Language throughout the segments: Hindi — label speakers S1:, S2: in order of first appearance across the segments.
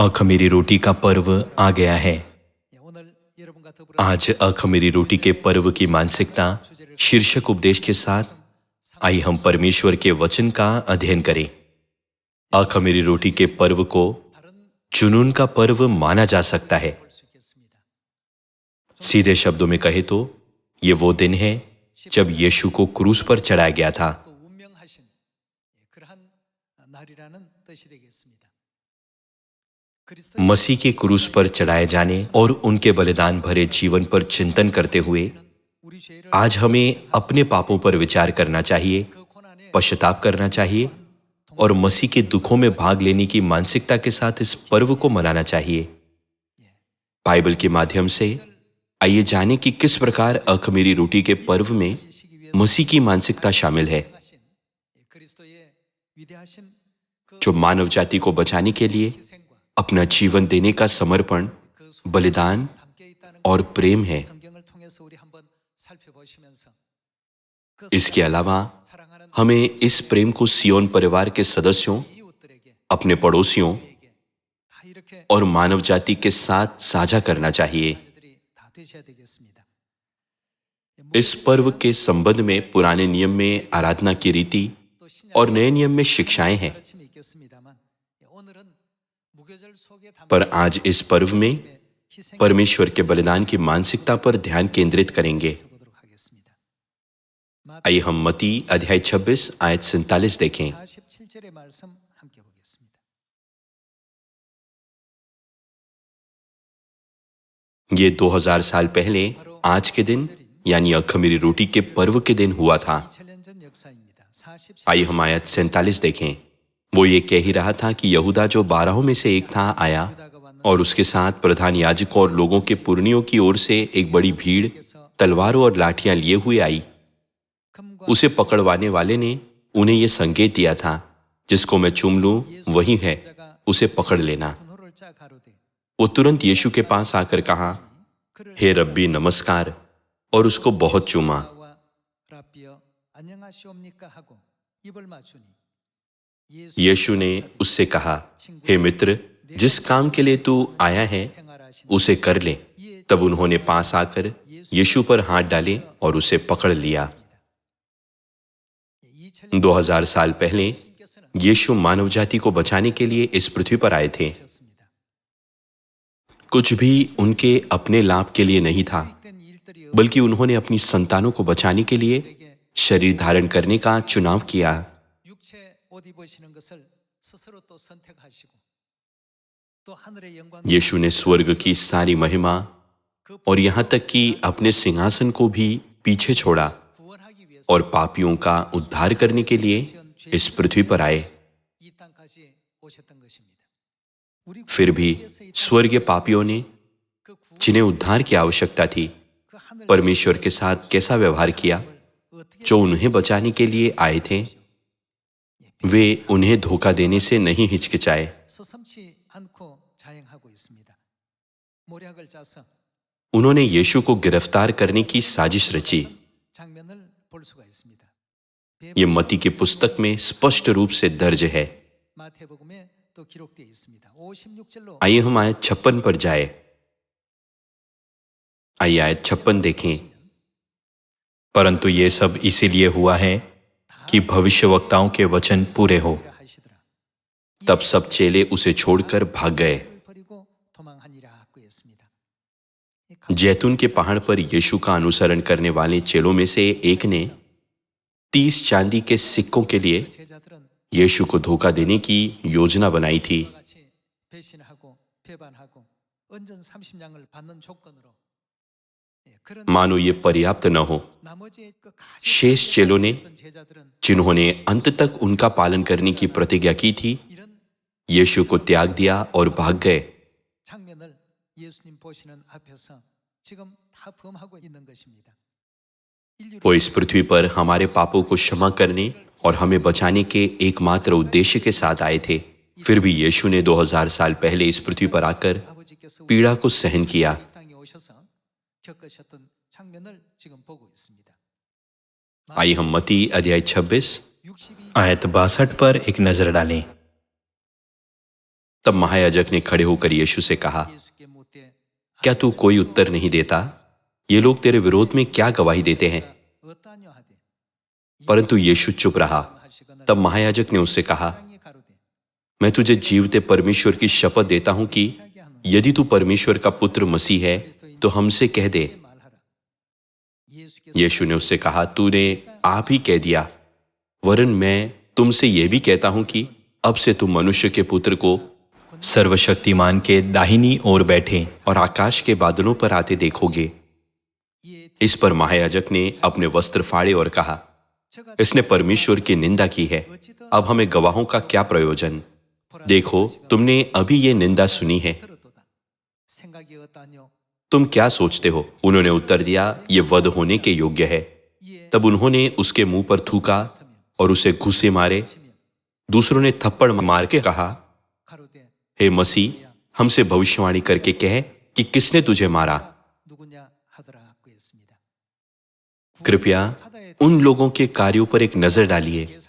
S1: अखमीरी रोटी का पर्व आ गया है। आज अखमीरी रोटी के पर्व की मानसिकता शीर्षक उपदेश के साथ आइए हम परमेश्वर के वचन का अध्ययन करें। अखमीरी रोटी के पर्व को जुनून का पर्व माना जा सकता है। सीधे शब्दों में कहे तो ये वो दिन है जब यीशु को क्रूस पर चढ़ाया गया था। मसीह के क्रूस पर चढ़ाए जाने और उनके बलिदान भरे जीवन पर चिंतन करते हुए आज हमें अपने पापों पर विचार करना चाहिए, पश्चाताप करना चाहिए और मसीह के दुखों में भाग लेने की मानसिकता के साथ इस पर्व को मनाना चाहिए। बाइबल के माध्यम से आइए जानें कि किस प्रकार अखमीरी रोटी के पर्व में मसीह की मानसिकता शामिल है, जो मानव जाति को बचाने के लिए अपना जीवन देने का समर्पण, बलिदान और प्रेम है। इसके अलावा हमें इस प्रेम को सियोन परिवार के सदस्यों, अपने पड़ोसियों और मानव जाति के साथ साझा करना चाहिए। इस पर्व के संबंध में पुराने नियम में आराधना की रीति और नए नियम में शिक्षाएं हैं, पर आज इस पर्व में परमेश्वर के बलिदान की मानसिकता पर ध्यान केंद्रित करेंगे। आइए हम मत्ती अध्याय 26 आयत 47 देखें। ये 2000 साल पहले आज के दिन यानी अखमीरी रोटी के पर्व के दिन हुआ था। आइए हम आयत 47 देखें। वो ये कह ही रहा था कि यहूदा जो 12 में से एक था आया और उसके साथ प्रधान याजकों और लोगों के पुरनियों की ओर से एक बड़ी भीड़ तलवारों और लाठियां लिए हुए आई। उसे पकड़वाने वाले ने उन्हें यह संकेत दिया था, जिसको मैं चूम लूं वही है, उसे पकड़ लेना। वो तुरंत यीशु के पास आकर कहा, हे रब्बी नमस्कार, और उसको बहुत चूमा। यीशु ने उससे कहा, हे मित्र, जिस काम के लिए तू आया है उसे कर ले। तब उन्होंने पास आकर यीशु पर हाथ डाले और उसे पकड़ लिया। 2000 साल पहले यीशु मानव जाति को बचाने के लिए इस पृथ्वी पर आए थे। कुछ भी उनके अपने लाभ के लिए नहीं था, बल्कि उन्होंने अपनी संतानों को बचाने के लिए शरीर धारण करने का चुनाव किया। यीशु ने स्वर्ग की सारी महिमा और यहां तक कि अपने सिंहासन को भी पीछे छोड़ा और पापियों का उद्धार करने के लिए इस पृथ्वी पर आए। फिर भी स्वर्गीय पापियों ने, जिन्हें उद्धार की आवश्यकता थी, परमेश्वर के साथ कैसा व्यवहार किया? जो उन्हें बचाने के लिए आए थे, वे उन्हें धोखा देने से नहीं हिचकिचाए। उन्होंने यीशु को गिरफ्तार करने की साजिश रची। ये मत्ती की पुस्तक में स्पष्ट रूप से दर्ज है। आइए हम आयत 56 पर जाए। आइए आयत 56 देखें। परंतु ये सब इसीलिए हुआ है कि भविष्यवक्ताओं के वचन पूरे हो। तब सब चेले उसे छोड़कर भाग गए। जैतून के पहाड़ पर यीशु का अनुसरण करने वाले चेलों में से एक ने 30 चांदी के सिक्कों के लिए यीशु को धोखा देने की योजना बनाई थी। मानो ये पर्याप्त न हो, शेष चेलों ने, जिन्होंने अंत तक उनका पालन करने की प्रतिज्ञा की थी, यीशु को त्याग दिया और भाग गए। वो इस पृथ्वी पर हमारे पापों को क्षमा करने और हमें बचाने के एकमात्र उद्देश्य के साथ आए थे। फिर भी यीशु ने 2000 साल पहले इस पृथ्वी पर आकर पीड़ा को सहन किया। आइए हम मत्ती अध्याय 26 आयत 62 पर एक नजर डालें। तब महायाजक ने खड़े होकर यीशु से कहा, क्या तू कोई उत्तर नहीं देता? ये लोग तेरे विरोध में क्या गवाही देते हैं? परंतु यीशु चुप रहा। तब महायाजक ने उससे कहा, मैं तुझे जीवते परमेश्वर की शपथ देता हूं कि यदि तू परमेश्वर का पुत्र मसीह है तो हमसे कह दे। यीशु ने उससे कहा, तूने आप ही कह दिया, वरन मैं तुमसे यह भी कहता हूं कि अब से तुम मनुष्य के पुत्र को सर्वशक्तिमान के दाहिनी ओर बैठे और आकाश के बादलों पर आते देखोगे। इस पर महायाजक ने अपने वस्त्र फाड़े और कहा, इसने परमेश्वर की निंदा की है, अब हमें गवाहों का क्या प्रयोजन? देखो, तुमने अभी ये निंदा सुनी है, तुम क्या सोचते हो? उन्होंने उत्तर दिया, ये वध होने के योग्य है। तब उन्होंने उसके मुंह पर थूका और उसे घूंसे मारे। दूसरों ने थप्पड़ मार के कहा, हे मसीह, हमसे भविष्यवाणी करके कह कि किसने तुझे मारा? कृपया उन लोगों के कार्यों पर एक नजर डालिए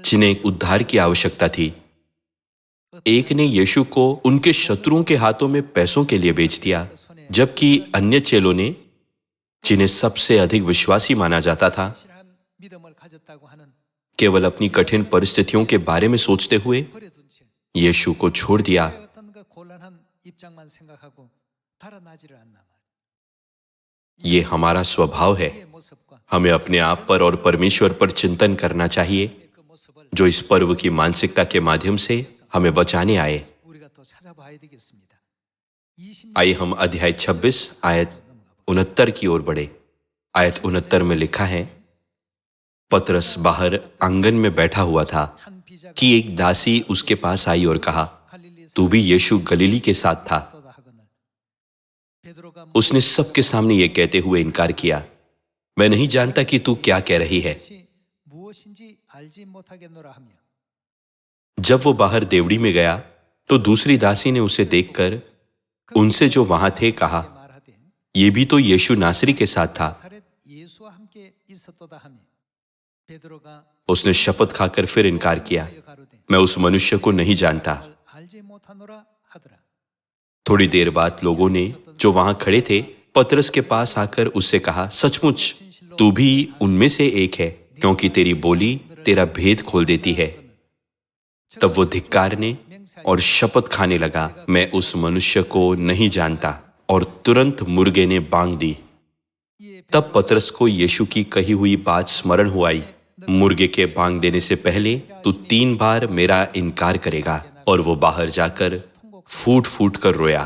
S1: जिन्हें उद्धार की आवश्यकता थी। एक ने यीशु को उनके शत्रुओं के हाथों में पैसों के लिए बेच दिया, जबकि अन्य चेलों ने, जिन्हें सबसे अधिक विश्वासी माना जाता था, केवल अपनी कठिन परिस्थितियों के बारे में सोचते हुए यीशु को छोड़ दिया। ये हमारा स्वभाव है। हमें अपने आप पर और परमेश्वर पर चिंतन करना चाहिए, जो इस पर्व की मानसिकता के माध्यम से हमें बचाने आए। आइए हम अध्याय 26 आयत 69 की ओर बढ़े। आयत 69 में लिखा है, पतरस बाहर आंगन में बैठा हुआ था कि एक दासी उसके पास आई और कहा, तू भी यीशु गलीली के साथ था। उसने सबके सामने यह कहते हुए इनकार किया, मैं नहीं जानता कि तू क्या कह रही है। जब वो बाहर देवड़ी में गया तो दूसरी दासी ने उसे देखकर उनसे जो वहां थे कहा, ये भी तो यीशु नासरी के साथ था। उसने शपथ खाकर फिर इनकार किया, मैं उस मनुष्य को नहीं जानता। थोड़ी देर बाद लोगों ने जो वहां खड़े थे पतरस के पास आकर उससे कहा, सचमुच तू भी उनमें से एक है, क्योंकि तेरी बोली तेरा भेद खोल देती है। तब वो धिक्कारने और शपथ खाने लगा, मैं उस मनुष्य को नहीं जानता, और तुरंत मुर्गे ने बांग दी। तब पतरस को यीशु की कही हुई बात स्मरण हो आई, मुर्गे के बांग देने से पहले तू 3 बार मेरा इनकार करेगा। और वो बाहर जाकर फूट फूट कर रोया।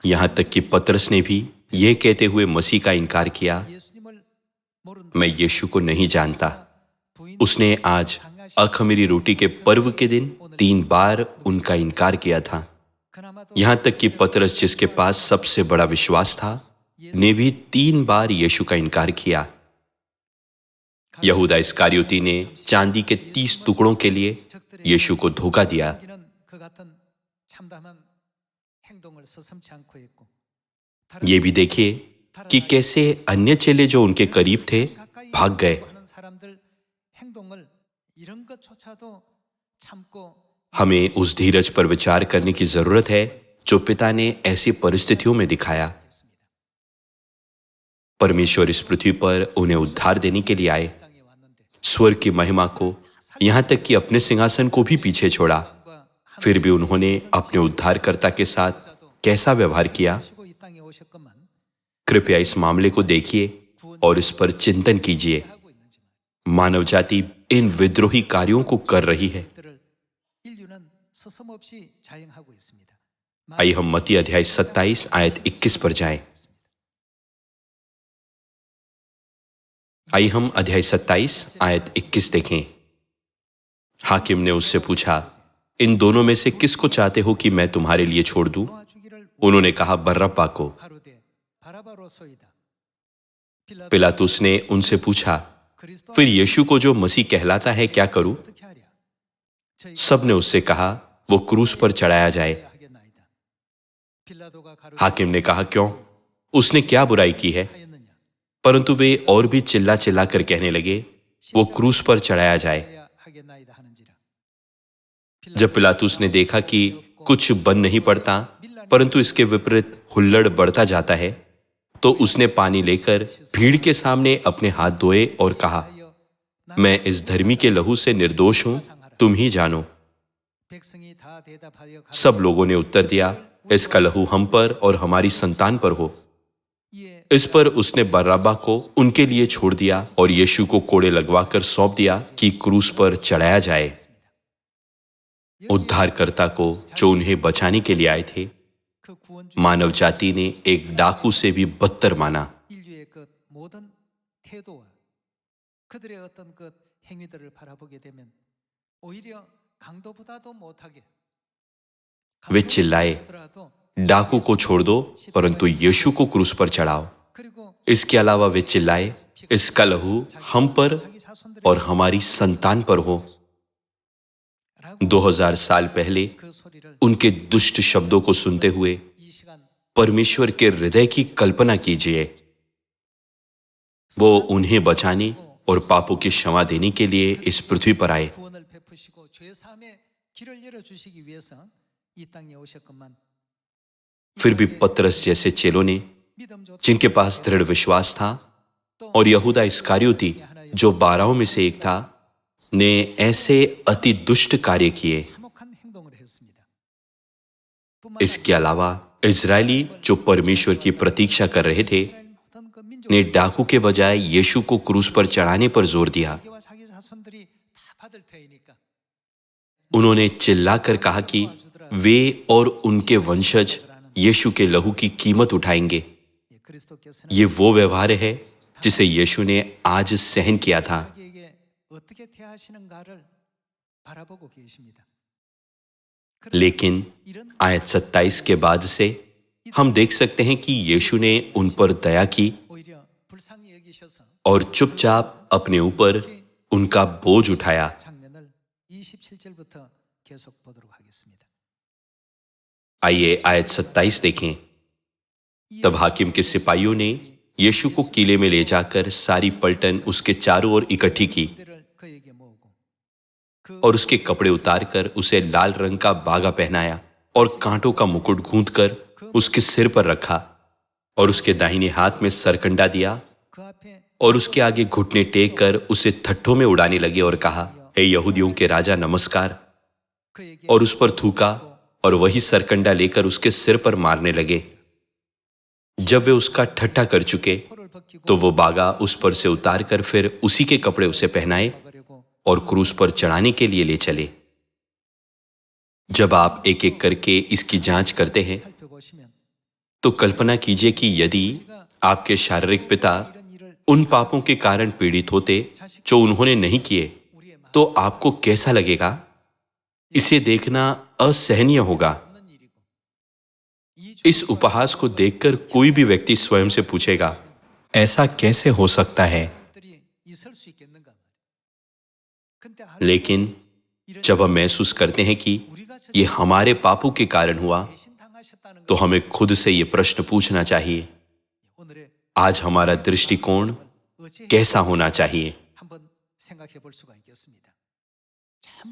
S1: यहां तक कि पतरस ने भी यह कहते हुए मसीह का इनकार किया, मैं यीशु को नहीं जानता। उसने आज अखमीरी रोटी के पर्व के दिन 3 बार उनका इनकार किया था। यहां तक कि पतरस, जिसके पास सबसे बड़ा विश्वास था, ने भी 3 बार यीशु का इनकार किया। यहूदा इस्करियोती ने चांदी के 30 टुकड़ों के लिए यीशु को धोखा दिया। ये भी देखिए कि कैसे अन्य चेले जो उनके करीब थे भाग गए। हमें उस धीरज पर विचार करने की जरूरत है जो पिता ने ऐसी परिस्थितियों में दिखाया। परमेश्वर इस पृथ्वी पर उन्हें उद्धार देने के लिए आए। स्वर्ग की महिमा को, यहां तक कि अपने सिंहासन को भी पीछे छोड़ा। फिर भी उन्होंने अपने उद्धारकर्ता के साथ कैसा व्यवहार किया? कृपया इस मामले को देखिए और इस पर चिंतन कीजिए। मानव जाति इन विद्रोही कार्यों को कर रही है। आइए हम मत्ती अध्याय 27 आयत 21 पर जाएं। आइए हम अध्याय 27 आयत 21 देखें। हाकिम ने उससे पूछा, इन दोनों में से किसको चाहते हो कि मैं तुम्हारे लिए छोड़ दूं? उन्होंने कहा, बर्रब्बा को। पिलातुस ने उनसे पूछा, फिर यीशु को जो मसीह कहलाता है क्या करूं? सबने उससे कहा, वो क्रूस पर चढ़ाया जाए। हाकिम ने कहा, क्यों? उसने क्या बुराई की है? परंतु वे और भी चिल्ला चिल्ला कर कहने लगे, वो क्रूस पर चढ़ाया जाए। जब पिलातुस ने देखा कि कुछ बन नहीं पड़ता परंतु इसके विपरीत हुल्लड़ बढ़ता जाता है, तो उसने पानी लेकर भीड़ के सामने अपने हाथ धोए और कहा, मैं इस धर्मी के लहू से निर्दोष हूं, तुम ही जानो। सब लोगों ने उत्तर दिया, इसका लहू हम पर और हमारी संतान पर हो। इस पर उसने बर्रब्बा को उनके लिए छोड़ दिया और यीशु को कोड़े लगवाकर सौंप दिया कि क्रूस पर चढ़ाया जाए। उद्धारकर्ता को जो उन्हें बचाने के लिए आए थे, मानव जाति ने एक डाकू से भी बदतर माना। वे चिल्लाए, डाकू को छोड़ दो परंतु यीशु को क्रूस पर चढ़ाओ। इसके अलावा वे चिल्लाए, इसका लहू हम पर और हमारी संतान पर हो। 2000 साल पहले उनके दुष्ट शब्दों को सुनते हुए परमेश्वर के हृदय की कल्पना कीजिए। वो उन्हें बचाने और पापों की क्षमा देने के लिए इस पृथ्वी पर आए। फिर भी पतरस जैसे चेलों ने, जिनके पास दृढ़ विश्वास था, और यहूदा इस्करियोती जो 12 में से एक था, ने ऐसे अति दुष्ट कार्य किए। इसके अलावा इजरायली जो परमेश्वर की प्रतीक्षा कर रहे थे, ने डाकू के बजाय यीशु को क्रूस पर चढ़ाने पर जोर दिया। उन्होंने चिल्लाकर कहा कि वे और उनके वंशज यीशु के लहू की कीमत उठाएंगे। ये वो व्यवहार है जिसे यीशु ने आज सहन किया था। लेकिन आयत 27 के बाद से हम देख सकते हैं कि यीशु ने उन पर दया की और चुपचाप अपने ऊपर उनका बोझ उठाया। आइए आयत 27 देखें। तब हाकिम के सिपाहियों ने यीशु को किले में ले जाकर सारी पलटन उसके चारों ओर इकट्ठी की और उसके कपड़े उतारकर उसे लाल रंग का बागा पहनाया और कांटों का मुकुट गूंथकर उसके सिर पर रखा और उसके दाहिने हाथ में सरकंडा दिया और उसके आगे घुटने टेक कर उसे ठट्ठों में उड़ाने लगे और कहा, हे यहूदियों के राजा नमस्कार, और उस पर थूका और वही सरकंडा लेकर उसके सिर पर मारने लगे। जब वे उसका ठट्ठा कर चुके तो वो बागा उस पर से उतारकर फिर उसी के कपड़े उसे पहनाए और क्रूस पर चढ़ाने के लिए ले चले। जब आप एक एक करके इसकी जांच करते हैं तो कल्पना कीजिए कि यदि आपके शारीरिक पिता उन पापों के कारण पीड़ित होते जो उन्होंने नहीं किए, तो आपको कैसा लगेगा? इसे देखना असहनीय होगा। इस उपहास को देखकर कोई भी व्यक्ति स्वयं से पूछेगा, ऐसा कैसे हो सकता है? लेकिन जब हम महसूस करते हैं कि ये हमारे पापों के कारण हुआ, तो हमें खुद से ये प्रश्न पूछना चाहिए, आज हमारा दृष्टिकोण कैसा होना चाहिए?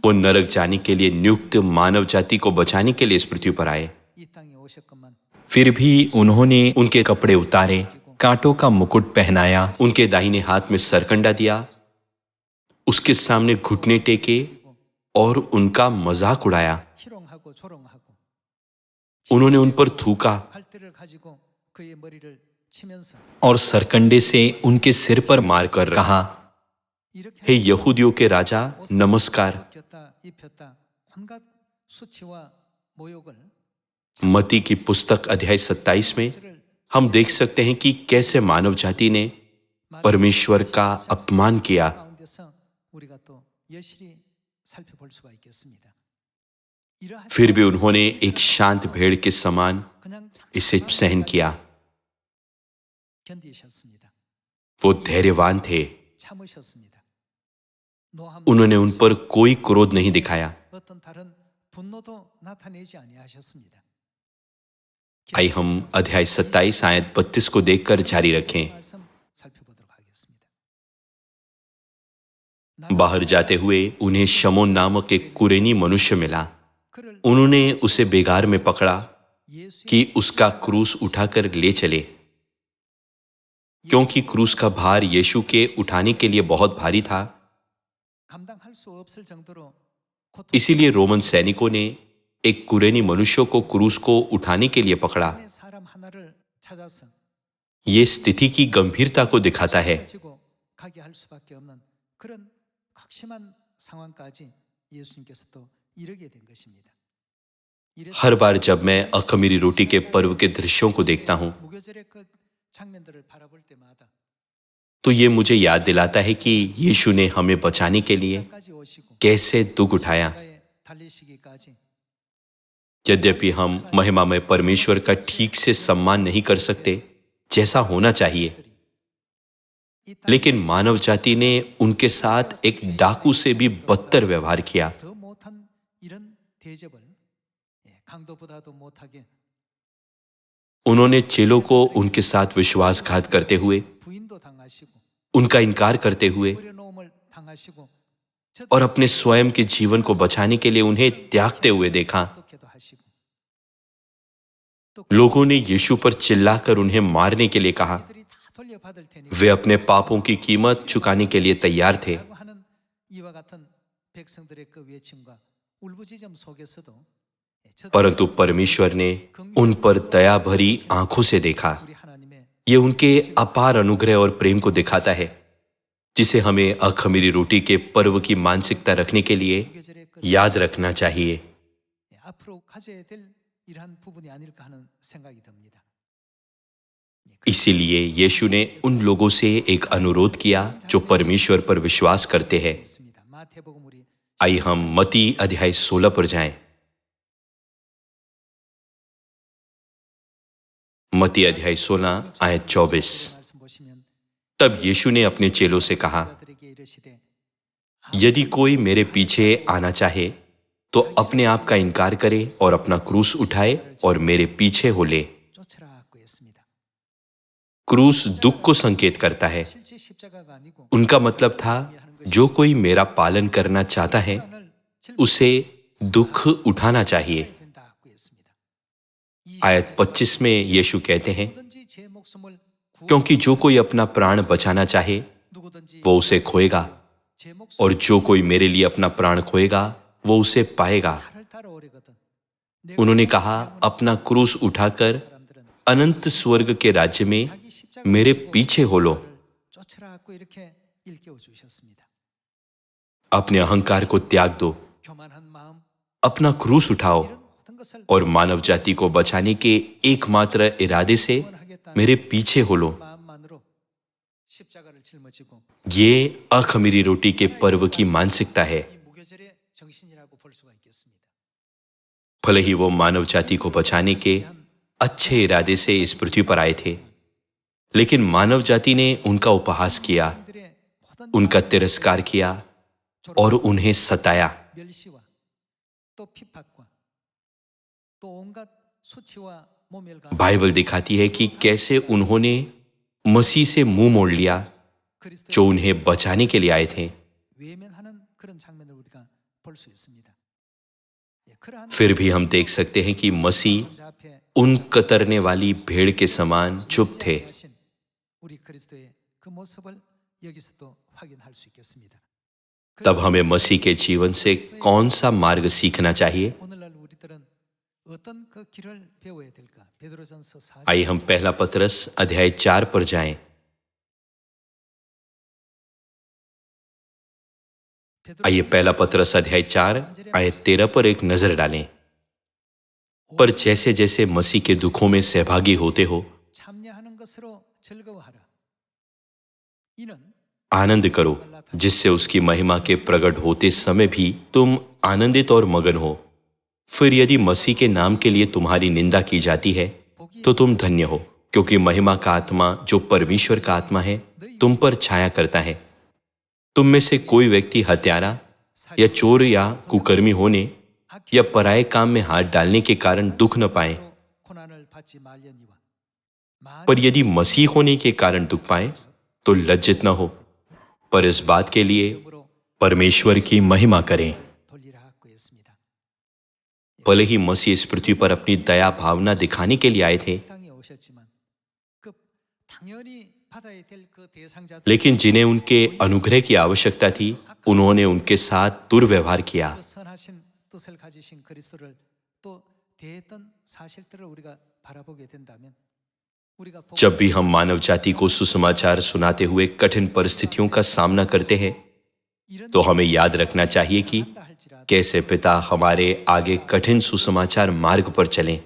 S1: वो नरक जाने के लिए नियुक्त मानव जाति को बचाने के लिए इस पृथ्वी पर आए। फिर भी उन्होंने उनके कपड़े उतारे, कांटों का मुकुट पहनाया, उनके दाहिने हाथ में सरकंडा दिया, उसके सामने घुटने टेके और उनका मजाक उड़ाया। उन्होंने उन पर थूका और सरकंडे से उनके सिर पर मारकर कहा, हे यहूदियों के राजा नमस्कार। मत्ती की पुस्तक अध्याय 27 में हम देख सकते हैं कि कैसे मानव जाति ने परमेश्वर का अपमान किया। फिर भी उन्होंने एक शांत भेड़ के समान इसे सहन किया। वो धैर्यवान थे। उन्होंने उन पर कोई क्रोध नहीं दिखाया। आइए हम अध्याय 27 आयत 32 को देखकर जारी रखें। बाहर जाते हुए उन्हें शमौन नामक एक कुरेनी मनुष्य मिला। उन्होंने उसे बेगार में पकड़ा कि उसका क्रूस उठाकर ले चले, क्योंकि क्रूस का भार यीशु के उठाने के लिए बहुत भारी था। इसीलिए रोमन सैनिकों ने एक कुरेनी मनुष्य को क्रूस को उठाने के लिए पकड़ा। ये स्थिति की गंभीरता को दिखाता है। हर बार जब मैं अखमीरी रोटी के पर्व के दृश्यों को देखता हूं, तो ये मुझे याद दिलाता है कि यीशु ने हमें बचाने के लिए कैसे दुख उठाया। यद्यपि हम महिमामय परमेश्वर का ठीक से सम्मान नहीं कर सकते जैसा होना चाहिए, लेकिन मानव जाति ने उनके साथ एक डाकू से भी बदतर व्यवहार किया। उन्होंने चेलों को उनके साथ विश्वासघात करते हुए, उनका इनकार करते हुए और अपने स्वयं के जीवन को बचाने के लिए उन्हें त्यागते हुए देखा। लोगों ने यीशु पर चिल्लाकर उन्हें मारने के लिए कहा। वे अपने पापों की कीमत चुकाने के लिए तैयार थे। परंतु परमेश्वर ने उन पर दया भरी आंखों से देखा। ये उनके अपार अनुग्रह और प्रेम को दिखाता है, जिसे हमें अखमीरी रोटी के पर्व की मानसिकता रखने के लिए याद रखना चाहिए। इसीलिए यीशु ने उन लोगों से एक अनुरोध किया जो परमेश्वर पर विश्वास करते हैं। आइए हम मत्ती अध्याय 16 पर जाएं। मत्ती अध्याय 16 आयत 24। तब यीशु ने अपने चेलों से कहा, यदि कोई मेरे पीछे आना चाहे तो अपने आप का इनकार करे और अपना क्रूस उठाए और मेरे पीछे हो ले। क्रूस दुख को संकेत करता है। उनका मतलब था, जो कोई मेरा पालन करना चाहता है उसे दुख उठाना चाहिए। आयत 25 में यीशु कहते हैं, क्योंकि जो कोई अपना प्राण बचाना चाहे वो उसे खोएगा, और जो कोई मेरे लिए अपना प्राण खोएगा वो उसे पाएगा। उन्होंने कहा, अपना क्रूस उठाकर अनंत स्वर्ग के राज्य में मेरे पीछे हो लो। अपने अहंकार को त्याग दो, अपना क्रूस उठाओ और मानव जाति को बचाने के एकमात्र इरादे से मेरे पीछे हो लो। ये अखमीरी रोटी के पर्व की मानसिकता है। भले ही वो मानव जाति को बचाने के अच्छे इरादे से इस पृथ्वी पर आए थे, लेकिन मानव जाति ने उनका उपहास किया, उनका तिरस्कार किया और उन्हें सताया। बाइबल दिखाती है कि कैसे उन्होंने मसीह से मुंह मोड़ लिया, जो उन्हें बचाने के लिए आए थे। फिर भी हम देख सकते हैं कि मसीह उन कतरने वाली भेड़ के समान चुप थे। तब हमें मसीह के जीवन से कौन सा मार्ग सीखना चाहिए? आइए हम पहला पतरस अध्याय 4 पर जाएं। आइए पहला पतरस अध्याय 4 आयत 13 पर एक नजर डालें। पर जैसे जैसे मसीह के दुखों में सहभागी होते हो, आनंद करो, जिससे उसकी महिमा के प्रकट होते समय भी तुम आनंदित और मगन हो। फिर यदि मसीह के नाम के लिए तुम्हारी निंदा की जाती है तो तुम धन्य हो, क्योंकि महिमा का आत्मा, जो परमेश्वर का आत्मा है, तुम पर छाया करता है। तुम में से कोई व्यक्ति हत्यारा या चोर या कुकर्मी होने या पराये काम में हाथ डालने के कारण दुख न पाए, पर यदि मसीह होने के कारण दुख पाए तो लज्जित न हो, पर इस बात के लिए परमेश्वर की महिमा करें। भले ही मसीह इस पृथ्वी पर अपनी दया भावना दिखाने के लिए आए थे, लेकिन जिन्हें उनके अनुग्रह की आवश्यकता थी, उन्होंने उनके साथ दुर्व्यवहार किया। जब भी हम मानव जाति को सुसमाचार सुनाते हुए कठिन परिस्थितियों का सामना करते हैं, तो हमें याद रखना चाहिए कि कैसे पिता हमारे आगे कठिन सुसमाचार मार्ग पर चलें।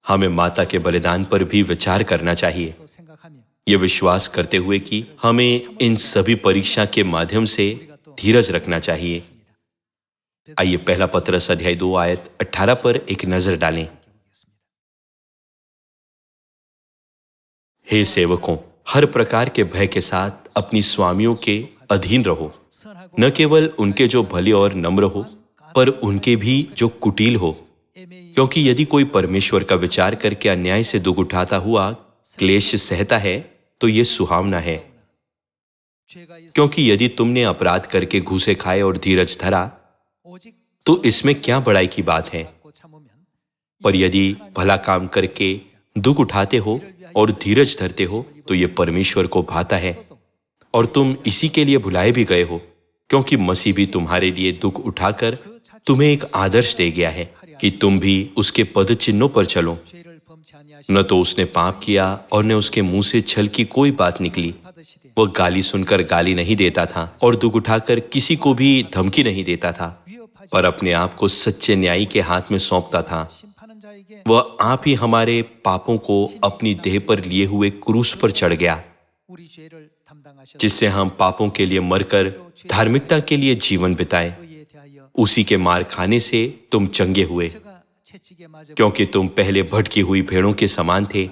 S1: हमें माता के बलिदान पर भी विचार करना चाहिए, ये विश्वास करते हुए कि हमें इन सभी परीक्षा के माध्यम से धीरज रखना चाहिए। आइए पहला पतरस अध्याय 2 आयत 18 पर एक नजर डालें। हे सेवकों, हर प्रकार के भय के साथ अपनी स्वामियों के अधीन रहो, न केवल उनके जो भले और नम्र हो, पर उनके भी जो कुटिल हो, क्योंकि यदि कोई परमेश्वर का विचार करके अन्याय से दुख उठाता हुआ क्लेश सहता है, तो ये सुहावना है। क्योंकि यदि तुमने अपराध करके घूसे खाए और धीरज धरा, तो इसमें क्या बड़ाई की बात है। पर यदि भला काम करके दुख उठाते हो और धीरज धरते हो, तो ये परमेश्वर को भाता है, और तुम इसी के लिए बुलाए भी गए हो, क्योंकि मसीह भी तुम्हारे लिए दुख उठाकर तुम्हें एक आदर्श दे गया है कि तुम भी उसके पद चिन्हों पर चलो। न तो उसने पाप किया और न उसके मुंह से छल की कोई बात निकली। वह गाली सुनकर गाली नहीं देता था और दुख उठाकर किसी को भी धमकी नहीं देता था, पर अपने आप को सच्चे न्यायी के हाथ में सौंपता था। वह आप ही हमारे पापों को अपनी देह पर लिए हुए क्रूस पर चढ़ गया, जिससे हम पापों के लिए मरकर धार्मिकता के लिए जीवन बिताए। उसी के मार खाने से तुम चंगे हुए, क्योंकि तुम पहले भटकी हुई भेड़ों के समान थे,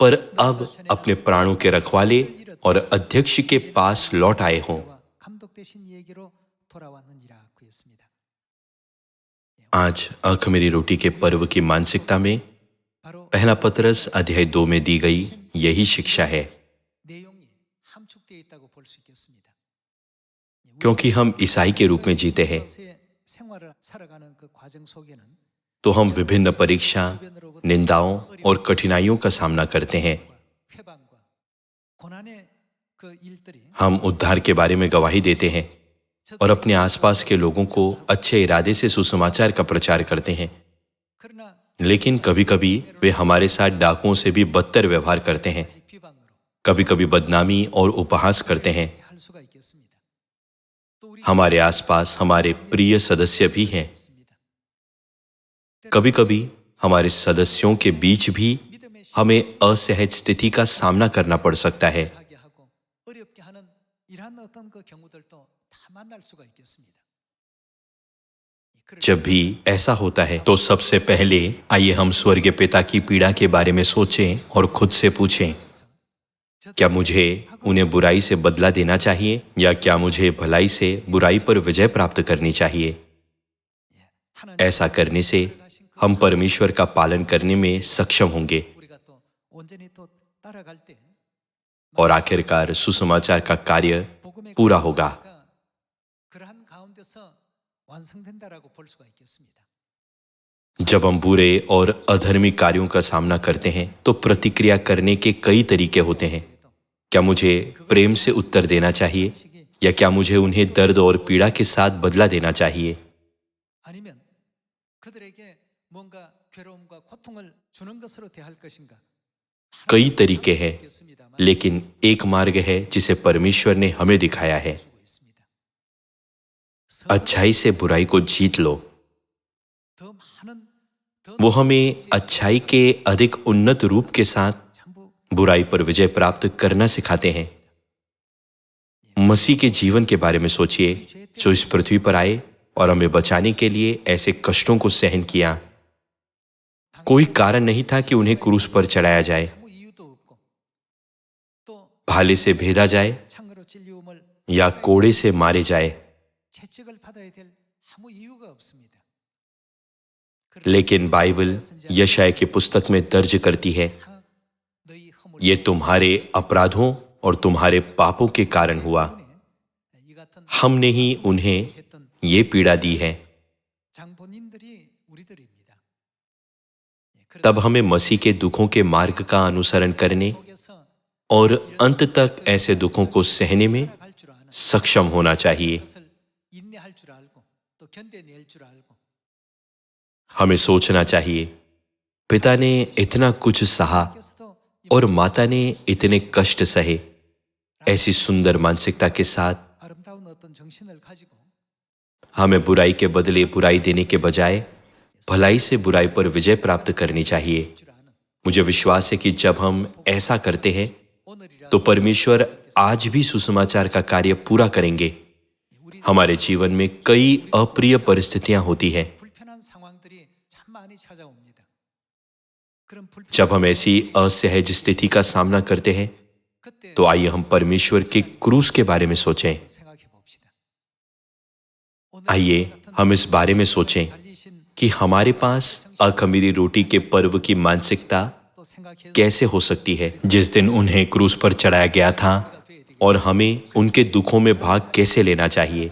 S1: पर अब अपने प्राणों के रखवाले और अध्यक्ष के पास लौट आए हो। आज आँख मेरी रोटी के पर्व की मानसिकता में पहला पतरस अध्याय 2 में दी गई यही शिक्षा है। क्योंकि हम ईसाई के रूप में जीते हैं, तो हम विभिन्न परीक्षा, निंदाओं और कठिनाइयों का सामना करते हैं। हम उद्धार के बारे में गवाही देते हैं और अपने आसपास के लोगों को अच्छे इरादे से सुसमाचार का प्रचार करते हैं, लेकिन कभी कभी वे हमारे साथ डाकुओं से भी बदतर व्यवहार करते हैं। कभी कभी बदनामी और उपहास करते हैं। हमारे आसपास हमारे प्रिय सदस्य भी हैं। कभी कभी हमारे सदस्यों के बीच भी हमें असहज स्थिति का सामना करना पड़ सकता है। जब भी ऐसा होता है, तो सबसे पहले आइए हम स्वर्गीय पिता की पीड़ा के बारे में सोचें और खुद से पूछें, क्या मुझे उन्हें बुराई से बदला देना चाहिए या क्या मुझे भलाई से बुराई पर विजय प्राप्त करनी चाहिए। ऐसा करने से हम परमेश्वर का पालन करने में सक्षम होंगे और आखिरकार सुसमाचार का कार्य पूरा होगा। जब हम बुरे और अधर्मी कार्यों का सामना करते हैं, तो प्रतिक्रिया करने के कई तरीके होते हैं। क्या मुझे प्रेम से उत्तर देना चाहिए या क्या मुझे उन्हें दर्द और पीड़ा के साथ बदला देना चाहिए। कई तरीके हैं, लेकिन एक मार्ग है जिसे परमेश्वर ने हमें दिखाया है। अच्छाई से बुराई को जीत लो। वो हमें अच्छाई के अधिक उन्नत रूप के साथ बुराई पर विजय प्राप्त करना सिखाते हैं। मसीह के जीवन के बारे में सोचिए, जो इस पृथ्वी पर आए और हमें बचाने के लिए ऐसे कष्टों को सहन किया। कोई कारण नहीं था कि उन्हें क्रूस पर चढ़ाया जाए, भाले से भेदा जाए या कोड़े से मारे जाए। लेकिन बाइबल यशायाह की पुस्तक में दर्ज करती है, ये तुम्हारे अपराधों और तुम्हारे पापों के कारण हुआ। हमने ही उन्हें ये पीड़ा दी है। तब हमें मसीह के दुखों के मार्ग का अनुसरण करने और अंत तक ऐसे दुखों को सहने में सक्षम होना चाहिए। हमें सोचना चाहिए, पिता ने इतना कुछ सहा और माता ने इतने कष्ट सहे। ऐसी सुंदर मानसिकता के साथ हमें बुराई के बदले बुराई देने के बजाय भलाई से बुराई पर विजय प्राप्त करनी चाहिए। मुझे विश्वास है कि जब हम ऐसा करते हैं तो परमेश्वर आज भी सुसमाचार का कार्य पूरा करेंगे। हमारे जीवन में कई अप्रिय परिस्थितियां होती हैं। जब हम ऐसी असहज स्थिति का सामना करते हैं तो आइए हम परमेश्वर के क्रूस के बारे में सोचें। आइए हम इस बारे में सोचें कि हमारे पास अखमीरी रोटी के पर्व की मानसिकता कैसे हो सकती है, जिस दिन उन्हें क्रूस पर चढ़ाया गया था, और हमें उनके दुखों में भाग कैसे लेना चाहिए।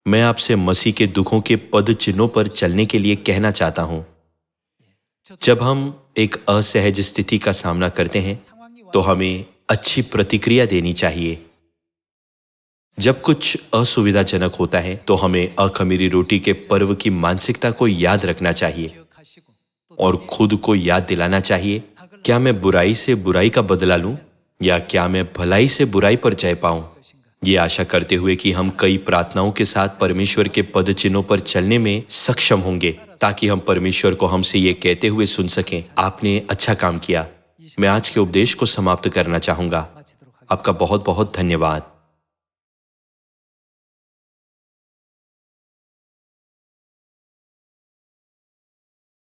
S1: मैं आपसे मसीह के दुखों के पद चिन्हों पर चलने के लिए कहना चाहता हूं। जब हम एक असहज स्थिति का सामना करते हैं तो हमें अच्छी प्रतिक्रिया देनी चाहिए। जब कुछ असुविधाजनक होता है तो हमें अखमीरी रोटी के पर्व की मानसिकता को याद रखना चाहिए और खुद को याद दिलाना चाहिए, क्या मैं बुराई से बुराई का बदला लूं या क्या मैं भलाई से बुराई पर जय पाऊं। ये आशा करते हुए कि हम कई प्रार्थनाओं के साथ परमेश्वर के पद चिन्हों पर चलने में सक्षम होंगे, ताकि हम परमेश्वर को हमसे ये कहते हुए सुन सकें, आपने अच्छा काम किया। मैं आज के उपदेश को समाप्त करना चाहूंगा। आपका बहुत बहुत धन्यवाद।